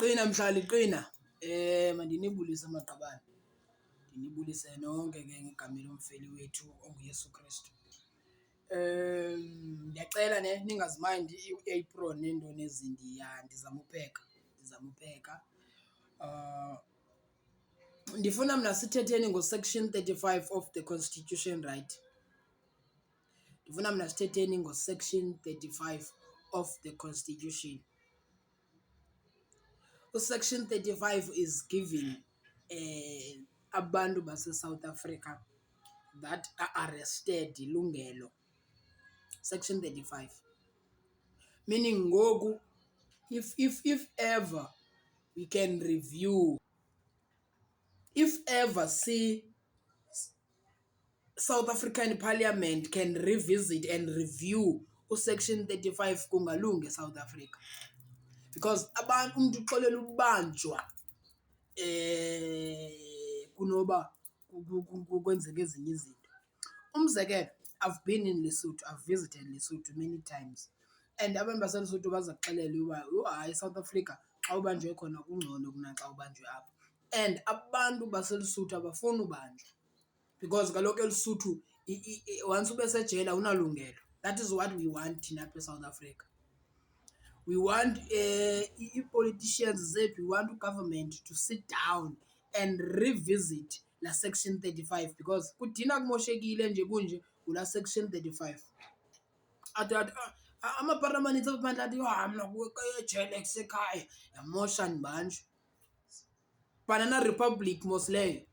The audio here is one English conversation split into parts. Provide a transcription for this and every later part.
Qina mhlali qina. Mandinibulise amaqabane. Ndinibulise nonke ke ngegama lomfeli wethu onguYesu Kristu. Ndiyacela ningazimindi i-apron neentoni ezindi ndizama upheka. Ndifuna mna sithetheni ngo-section 35 of the Constitution, right? Ndifuna mna sithetheni ngo-section 35 of the Constitution. Section 35 is giving abantu base-South Africa that are arrested ilungelo. Section 35. Meaning ngoku if ever we can review, if ever see South African Parliament can revisit and review section 35 kungalunge South Africa. Because abantu umuntu uxolela ubanjwa kunoba kwenzeke ezinye izinto. Umzekelo, I've been in Lesotho, I've visited Lesotho many times. And abantu baseLesotho bazakuxelela uba hayi South Africa xa ubanjwe khona kungcono kunaxa ubanjwe apha. And abantu baseLesotho abafuni ubanjwa. Because kaloku eLesotho once ube sejele unalungelo. That is what we want thina apha eSouth Africa. We want politicians zethu, we want government to sit down and revisit la section 35 because kudina kumoshekile nje kunje kula section 35. Amaparliament aphandle athi mna ejele kusekhaya yamosha ndibanjwe. Banana Republic mos leyo.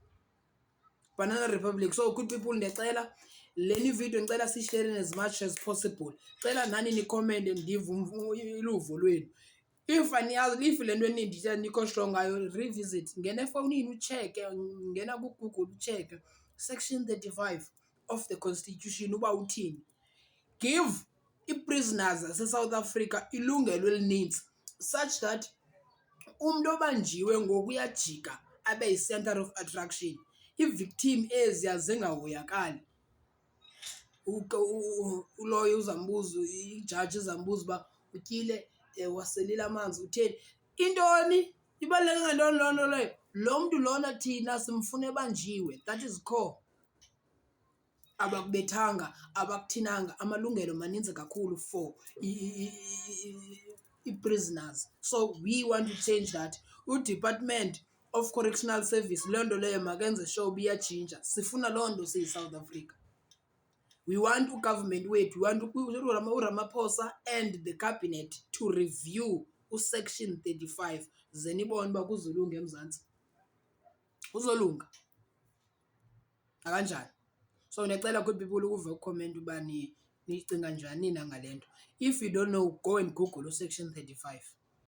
Banana Republic. So good people, ndiyacela leni video ngicela sishare as much as possible. Cela nani ni comment ndive iluvo lwenu. If le nto eninditya nikho strong ngayo, revisit, ngena efonini ucheke, ngena kuGoogle ucheke section 35 of the Constitution uba uthini. Give i-prisoners ase-South Africa ilungelo elininzi such that umuntu obanjiwe ngoku uyajika abe yi-center of attraction. I-victim eziya zingahoyakali. Uloyo uzambuza, ijaji izambuza uba utyile, waselile amanzi, utheni. Intoni? Ibaluleke ngantoni loo nto leyo? Lo mntu lona thina simfuna ebanjiwe. That is core. Abakubethanga, abakuthinanga, amalungelo maninzi kakhulu for i-prisoners. So we want to change that. U-Department of Correctional Service loo nto leyo makenze sure uba iyatshintsha. Sifuna loo nto siyi-South Africa. We want ugovernment wethu, we want uRamaphosa and the cabinet to review section 35 ze nibone uba kuzolunga eMzantsi. Kuzolunga. Akanjani? So ndiyacela good people ukuva ucomment uba nicinga njani na ngale nto. If you don't know, go and Google section 35.